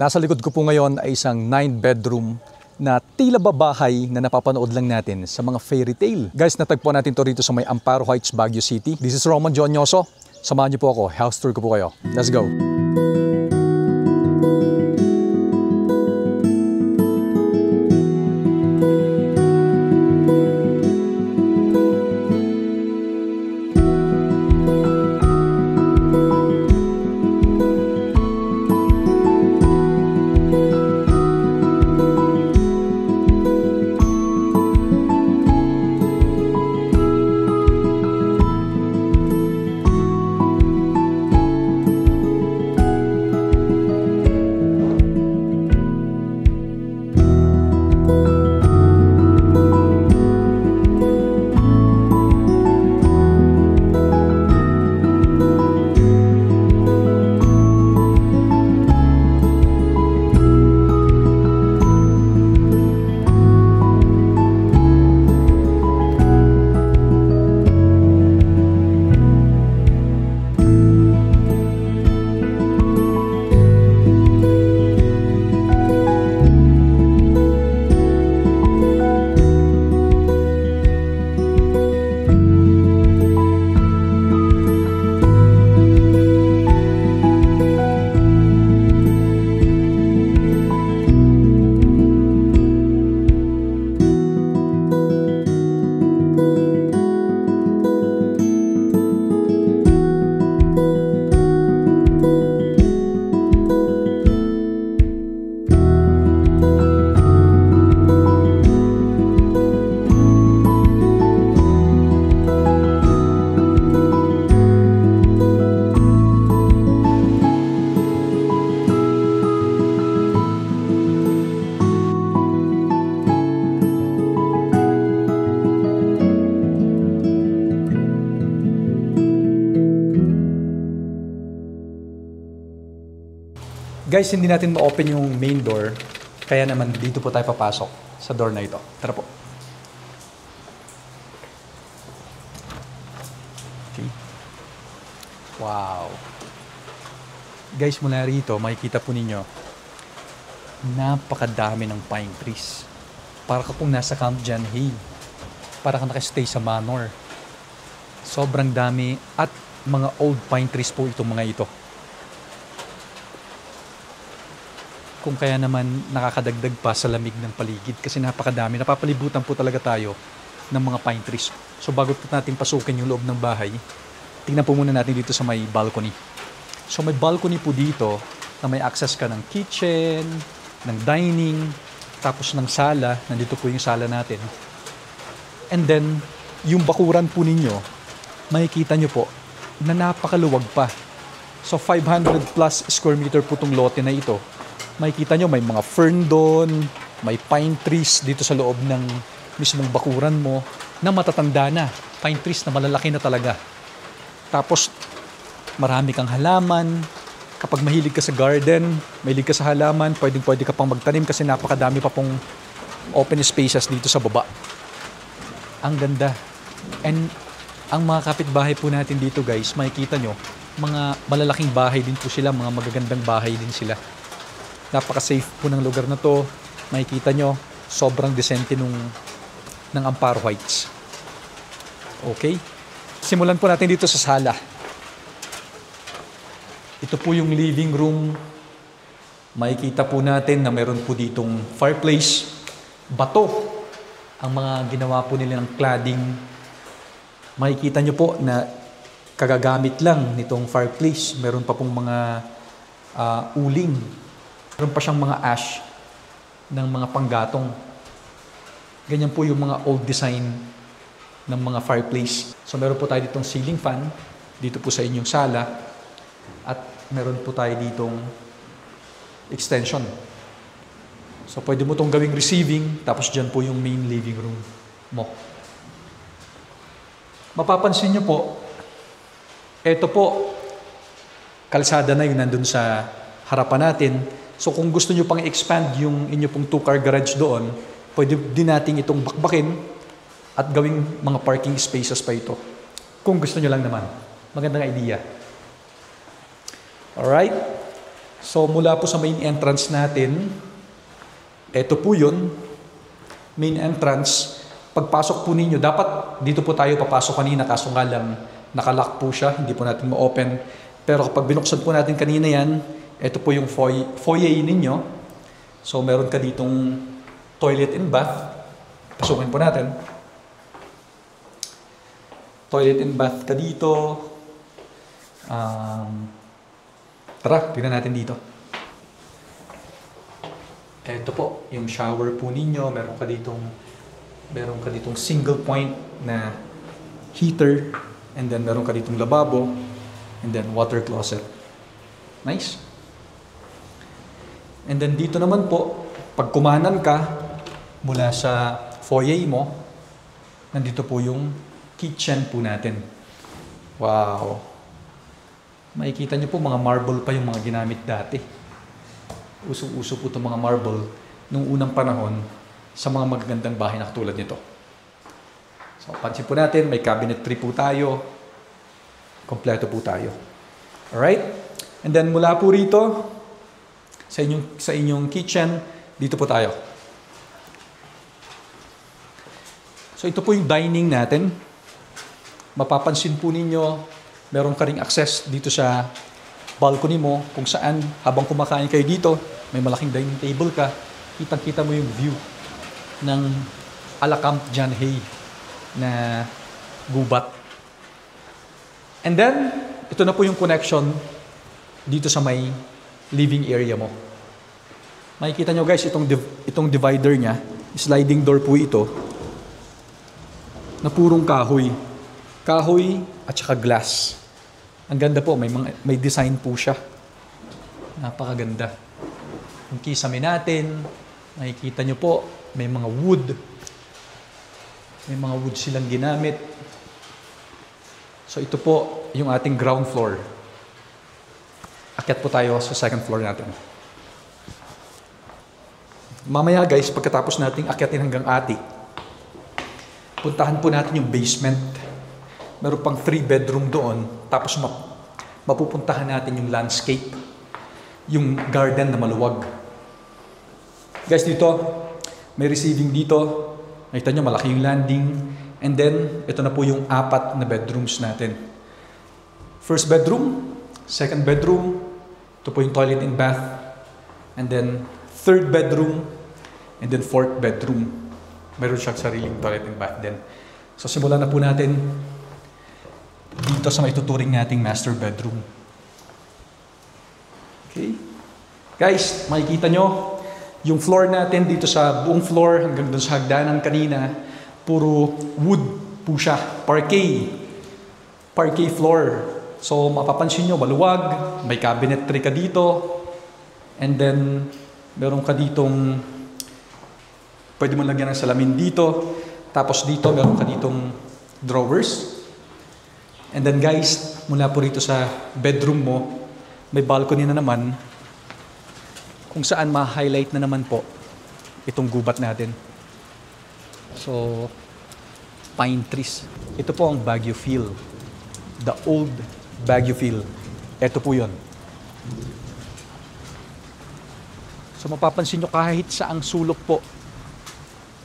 Nasa likod ko po ngayon ay isang 9-bedroom na tila ba bahay na napapanood lang natin sa mga fairy tale. Guys, natagpuan natin to rito sa may Amparo Heights, Baguio City. This is Roman Jonyoso. Samahan niyo po ako. House tour ko po kayo. Let's go! Guys, hindi natin ma-open yung main door, kaya naman dito po tayo papasok sa door na ito. Tara po. Okay. Wow. Guys, mula rito, makikita po ninyo, napakadami ng pine trees. Para ka pong nasa Camp John Hay. Para ka nakastay sa manor. Sobrang dami at mga old pine trees po itong mga ito. Kung kaya naman nakakadagdag pa sa lamig ng paligid kasi napakadami. Napapalibutan po talaga tayo ng mga pine trees. So bago po natin pasukin yung loob ng bahay, tingnan po muna natin dito sa may balcony. So may balcony po dito na may access ka ng kitchen, ng dining, tapos ng sala. Nandito po yung sala natin. And then, yung bakuran po ninyo, makikita nyo po na napakaluwag pa. So 500 plus square meter po itong lote na ito. Makikita nyo may mga fern doon, may pine trees dito sa loob ng mismong bakuran mo na matatanda na. Pine trees na malalaki na talaga. Tapos marami kang halaman. Kapag mahilig ka sa garden, mahilig ka sa halaman, pwede ka pang magtanim kasi napakadami pa pong open spaces dito sa baba. Ang ganda. And ang mga kapitbahay po natin dito guys, makikita nyo, mga malalaking bahay din po sila, mga magagandang bahay din sila. Napaka-safe po ng lugar na to. Makikita nyo, sobrang decente ng Amparo Heights. Okay? Simulan po natin dito sa sala. Ito po yung living room. Makikita po natin na meron po ditong fireplace. Bato. Ang mga ginawa po nila ng cladding. Makikita nyo po na kagagamit lang nitong fireplace. Meron pa pong mga uling. Meron pa siyang mga ash ng mga panggatong. Ganyan po yung mga old design ng mga fireplace. So meron po tayo ditong ceiling fan dito po sa inyong sala at meron po tayo ditong extension. So pwede mo itong gawing receiving tapos dyan po yung main living room mo. Mapapansin nyo po, ito po, kalsada na yun nandun sa harapan natin. So kung gusto nyo pang i-expand yung inyo pong 2-car garage doon, pwede din natin itong bakbakin at gawing mga parking spaces pa ito. Kung gusto nyo lang naman. Magandang idea. Alright? So mula po sa main entrance natin, ito po yun, main entrance. Pagpasok po ninyo, dapat dito po tayo papasok kanina, kaso nga lang nakalock po siya, hindi po natin ma-open. Pero kapag binuksan po natin kanina yan, ito po yung foyer ninyo. So meron ka ditong toilet and bath. Pasukin po natin. Toilet and bath ka dito. Tara, tingnan natin dito. Ito po, yung shower po ninyo. Meron ka ditong single point na heater. And then meron ka ditong lababo. And then water closet. Nice. And then dito naman po, pag kumanan ka mula sa foyer mo, nandito po yung kitchen po natin. Wow. Makikita nyo po, mga marble pa yung mga ginamit dati. Usong-uso po itong mga marble nung unang panahon sa mga magagandang bahay na katulad nito. So, pansin po natin, may cabinetry po tayo. Kompleto po tayo. Alright? And then, mula po rito, sa inyong kitchen, dito po tayo. So, ito po yung dining natin. Mapapansin po ninyo, meron ka ring access dito sa balcony mo kung saan habang kumakain kayo dito, may malaking dining table ka, kitang-kita mo yung view ng Camp John Hay na gubat. And then, ito na po yung connection dito sa may living area mo. Makikita nyo guys, itong divider niya, sliding door po ito, na purong kahoy. Kahoy at saka glass. Ang ganda po, may design po siya. Napakaganda. Yung kisame natin, makikita nyo po, may mga wood. May mga wood silang ginamit. So ito po, yung ating ground floor. Akyat po tayo sa second floor natin. Mamaya guys, pagkatapos nating akyatin hanggang ati, puntahan po natin yung basement. Meron pang 3 bedroom doon. Tapos mapupuntahan natin yung landscape. Yung garden na maluwag. Guys, dito, may receiving dito. Nakita nyo, malaki yung landing. And then, ito na po yung 4 na bedrooms natin. First bedroom, second bedroom, ito po yung toilet and bath. And then, third bedroom, and then fourth bedroom. Meron siyang sariling toilet and bath din. So, simulan na po natin dito sa maituturing nating master bedroom. Okay? Guys, makikita nyo, yung floor natin dito sa buong floor hanggang doon sa hagdanan kanina, puro wood po siya. Parquet floor. So, mapapansin nyo, maluwag, may cabinetry ka dito, and then, meron ka ditong, pwede mo lagyan ng salamin dito, tapos dito, meron ka ditong drawers. And then guys, mula po rito sa bedroom mo, may balcony na naman kung saan ma-highlight na naman po itong gubat natin. So, pine trees. Ito po ang Baguio Feel. The old Baguio Feel. Ito po yun. So, mapapansin nyo kahit saang sulok po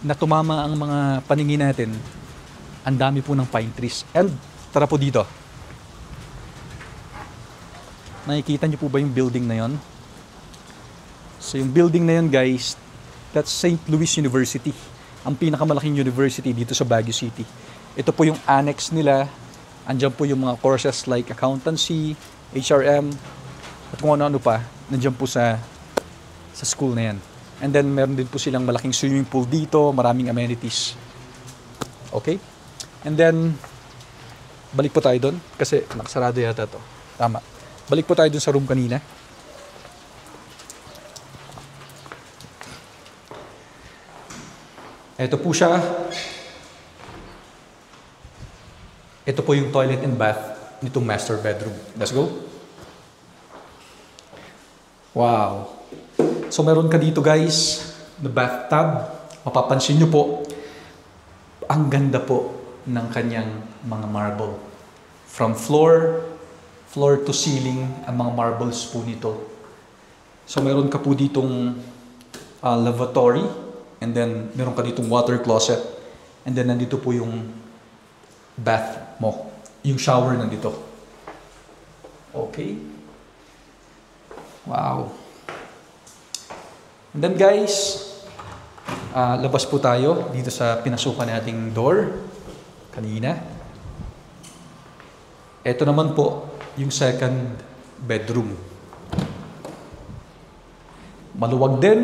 na tumama ang mga paningin natin, ang dami po ng pine trees. And tara po dito. Nakikita niyo po ba yung building na yon? So yung building na yon guys, that's St. Louis University. Ang pinakamalaking university dito sa Baguio City. Ito po yung annex nila. Andiyan po yung mga courses like accountancy, HRM, at kung ano-ano pa. Nandiyan po sa school na yan. And then meron din po silang malaking swimming pool dito, maraming amenities. Okay? And then balik po tayo doon kasi nakasarado yata to. Tama. Balik po tayo doon sa room kanina. Ito po siya. Ito po yung toilet and bath nitong master bedroom. Let's go. Wow. So meron ka dito guys na bathtub. Mapapansin nyo po, ang ganda po ng kanyang mga marble. From floor to ceiling, ang mga marbles po nito. So meron ka po ditong lavatory, and then meron ka ditong water closet, and then nandito po yung bath mo. Yung shower nandito. Okay. Wow. And then guys, labas po tayo dito sa pinasukan nating door kanina. Ito naman po yung second bedroom. Maluwag din.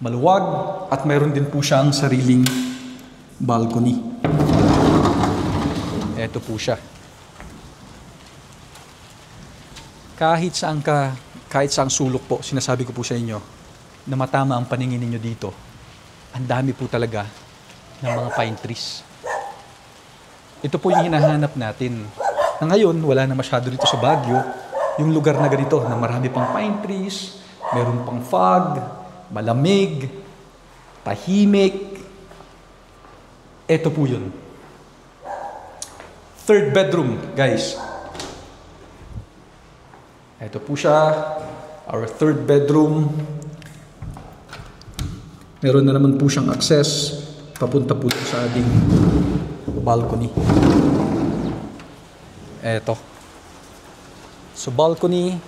Maluwag at mayroon din po siyang sariling balcony. Ito po siya. Kahit saang sulok po, sinasabi ko po sa inyo, na matama ang paningin ninyo dito, ang dami po talaga ng mga pine trees. Ito po yung hinahanap natin. Na ngayon, wala na masyado dito sa Baguio, yung lugar na ganito, na marami pang pine trees, meron pang fog, malamig, tahimik. Ito po yun. Third bedroom, guys. Ito po siya, our third bedroom. Meron na naman po siyang access papunta po sa ating balcony. Eto. So balcony,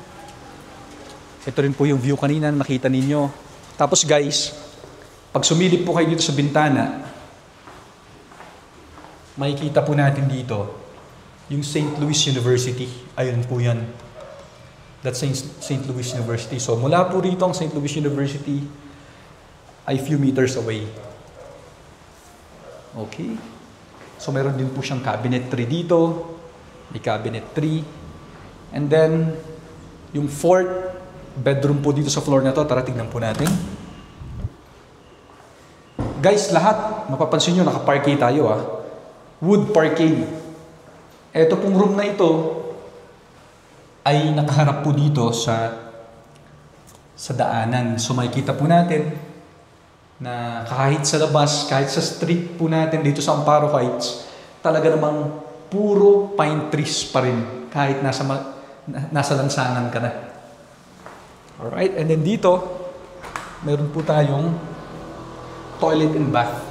ito rin po yung view kanina na nakita ninyo. Tapos guys, pag sumilip po kayo dito sa bintana, makikita po natin dito yung St. Louis University. Ayun po yan. That's St. Louis University. So mula po rito ang St. Louis University ay few meters away. Okay. So meron din po siyang cabinet 3 dito. May cabinet 3. And then, yung fourth bedroom po dito sa floor na to, tara tignan po natin. Guys, lahat, mapapansin nyo, naka-parquet tayo Wood parquet. Ito pong room na ito ay nakaharap po dito sa daanan. So makikita po natin na kahit sa labas, kahit sa street po natin dito sa Amparo Heights, talaga namang puro pine trees pa rin kahit nasa lansangan ka na. Alright, and then dito, meron po tayong toilet and bath.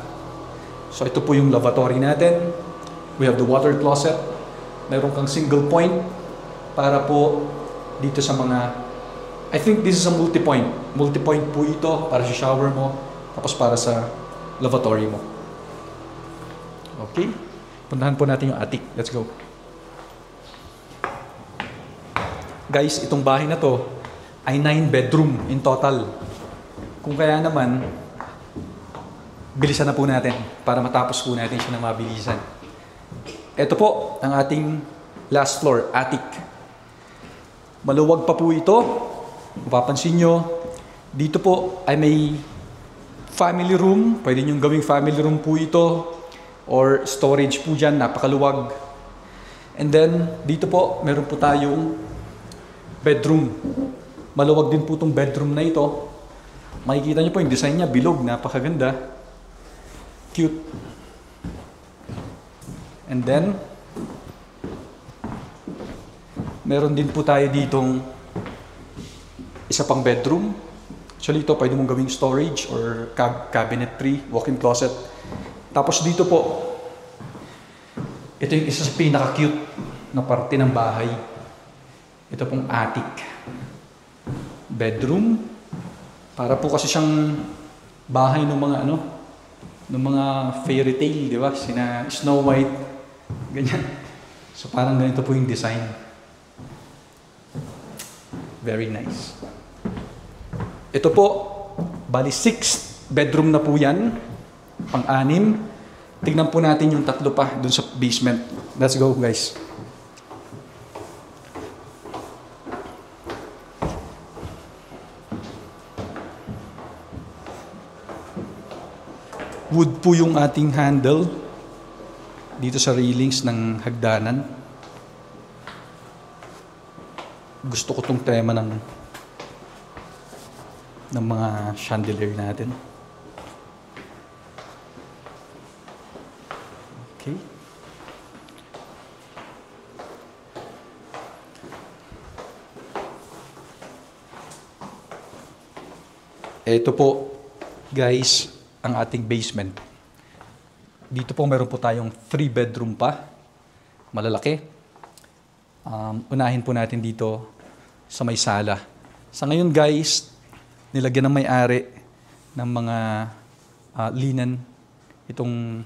So ito po yung lavatory natin. We have the water closet. Meron kang single point para po dito sa mga, I think this is a multi-point. Multi-point po ito para sa shower mo, tapos para sa lavatory mo. Okay? Puntahan po natin yung attic. Let's go. Guys, itong bahay na to ay 9 bedroom in total. Kung kaya naman, bilisan na po natin para matapos po natin siya ng mabilisan. Ito po ang ating last floor, attic. Maluwag pa po ito. Mapapansin nyo, dito po ay may family room. Pwede nyo gawing family room po ito. Or storage po dyan, napakaluwag. And then, dito po, meron po tayong bedroom. Maluwag din po itong bedroom na ito. Makikita nyo po yung design niya, bilog, napakaganda. Cute. And then, meron din po tayo ditong isa pang bedroom. Actually, ito pwede mong gawing storage or cabinetry, walk-in closet. Tapos dito po, ito yung isa sa pinaka-cute na parte ng bahay. Ito pong attic. Bedroom. Para po kasi siyang bahay ng mga ng mga fairy tale, di ba? Sina Snow White. Ganyan. So parang ganito po yung design. Very nice. Ito po, bali 6th bedroom na po yan. Pang-anim. Tignan po natin yung tatlo pa dun sa basement. Let's go, guys. Wood po yung ating handle dito sa railings ng hagdanan. Gusto ko tong tema ng mga chandelier natin. Okay. Ito po, guys, ang ating basement. Dito po meron po tayong 3-bedroom pa. Malalaki. Unahin po natin dito sa may sala. Sa ngayon, guys, nilagyan ng may-ari ng mga linen itong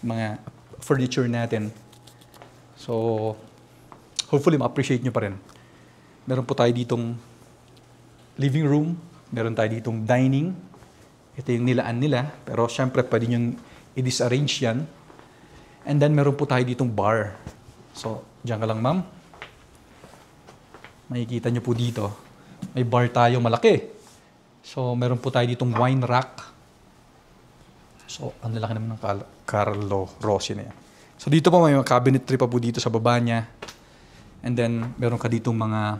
mga furniture natin. So, hopefully ma-appreciate nyo pa rin. Meron po tayo ditong living room, meron tayo ditong dining. Ito yung nilaan nila, pero syempre pwede nyo i-disarrange yan. And then meron po tayo ditong bar. So, diyan ka lang, ma'am. Makikita nyo po dito. May bar tayo malaki. So, meron po tayo ditong wine rack. So, ang lalaki naman ng Carlo Rossi na yan. So, dito po may mga cabinetry pa po dito sa baba niya. And then, meron ka ditong mga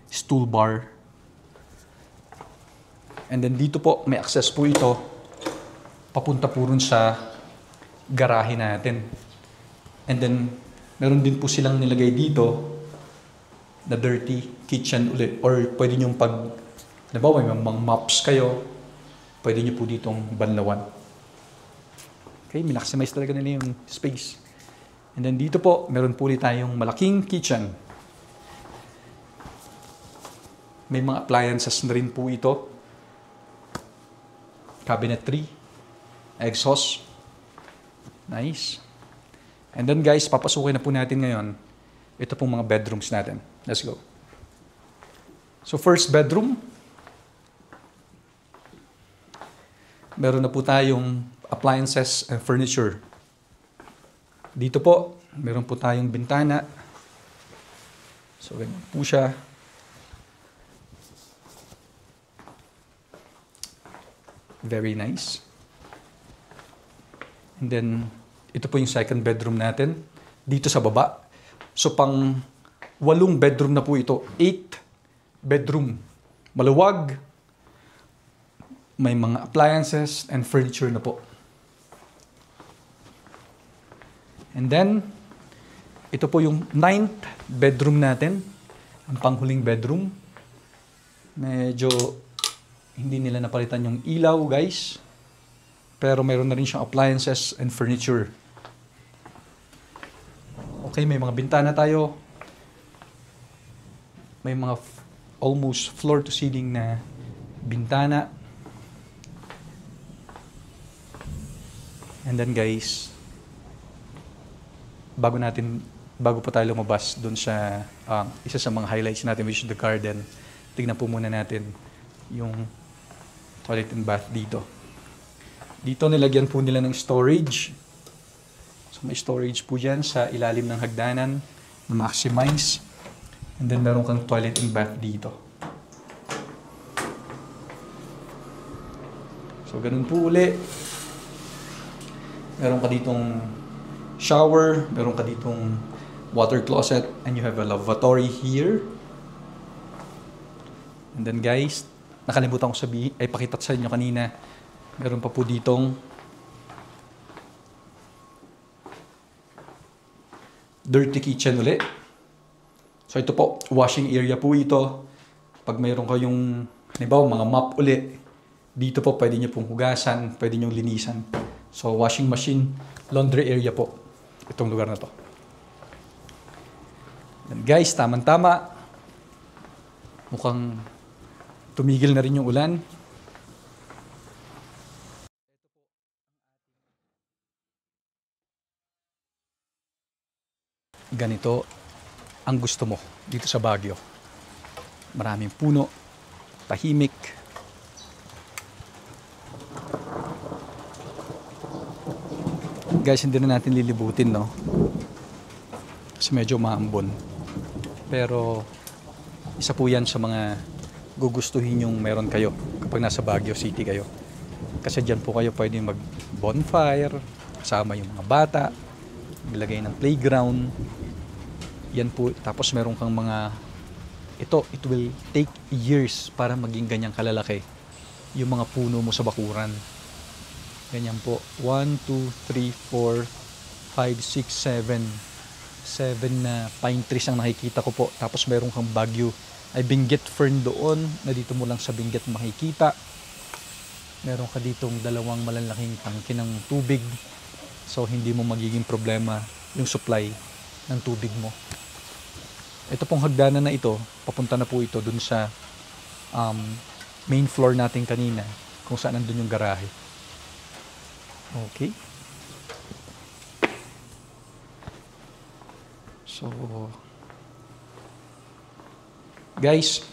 stool bar. And then, dito po, may access po ito. Papunta po rin sa garahe natin. And then, meron din po silang nilagay dito na dirty kitchen ulit. Or pwede nyo halimbawa, may mga mops kayo, pwede nyo po ditong banlawan. Okay, minaximize talaga nila yung space. And then dito po, meron po ulit tayong malaking kitchen. May mga appliances na rin po ito. Cabinetry, exhaust. Nice. And then guys, papasukin na po natin ngayon ito pong mga bedrooms natin. Let's go. So first bedroom, meron na po tayong appliances and furniture. Dito po, meron po tayong bintana. So ganyan po siya. Very nice. And then, ito po yung second bedroom natin. Dito sa baba. So, pang 8 bedroom na po ito. 8 bedroom. Maluwag. May mga appliances and furniture na po. And then, ito po yung 9th bedroom natin. Ang panghuling bedroom. Medyo hindi nila napalitan yung ilaw, guys. Pero mayroon na rin siyang appliances and furniture. Okay, may mga bintana tayo. May mga almost floor to ceiling na bintana. And then guys, bago po tayo lumabas dun sa isa sa mga highlights natin, which is the garden, tignan po muna natin yung toilet and bath dito. Dito nilagyan po nila ng storage. So may storage po dyan sa ilalim ng hagdanan na maximize. And then meron kang toilet and bath dito. So ganun po uli. Meron ka ditong shower, meron ka ditong water closet, and you have a lavatory here. And then guys, nakalimutan ko pakita sa inyo kanina, meron pa po ditong dirty kitchen ulit. So ito po, washing area po ito. Pag mayroon kayong, halimbawa, mga mop ulit, dito po pwede nyo pong hugasan, pwede nyo linisan. So washing machine, laundry area po, itong lugar na to. And guys, tamang-tama. Mukhang tumigil na rin yung ulan. Ganito ang gusto mo dito sa Baguio. Maraming puno, tahimik. Guys, hindi na natin lilibutin, no? Kasi medyo maambon. Pero isa po yan sa mga gugustuhin yung meron kayo kapag nasa Baguio City kayo. Kasi dyan po kayo pwede mag-bonfire, kasama yung mga bata, maglagay ng playground. Yan po. Tapos meron kang mga, it will take years para maging ganyang kalalaki yung mga puno mo sa bakuran. Ganyan po. 1, 2, 3, 4, 5, 6, 7. 7 na pine trees ang nakikita ko po. Tapos meron kang Baguio ay Benguet fern doon, na dito mo lang sa Benguet makikita. Meron ka ditong dalawang malalaking tangke ng tubig. So hindi mo magiging problema yung supply ng tubig mo. Ito pong hagdanan na ito, papunta na po ito dun sa main floor natin kanina, kung saan nandun yung garahe. Okay. So, guys,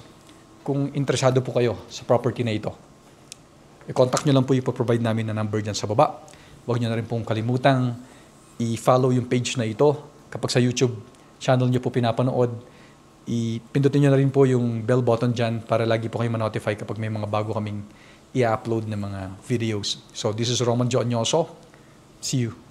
kung interesado po kayo sa property na ito, i-contact nyo lang po yung provide namin na number dyan sa baba. Huwag nyo na rin pong kalimutang i-follow yung page na ito. Kapag sa YouTube channel nyo po pinapanood, ipindutin nyo na rin po yung bell button dyan para lagi po kayo ma-notify kapag may mga bago kaming i-upload na mga videos. So, this is Roman Jonyoso. See you.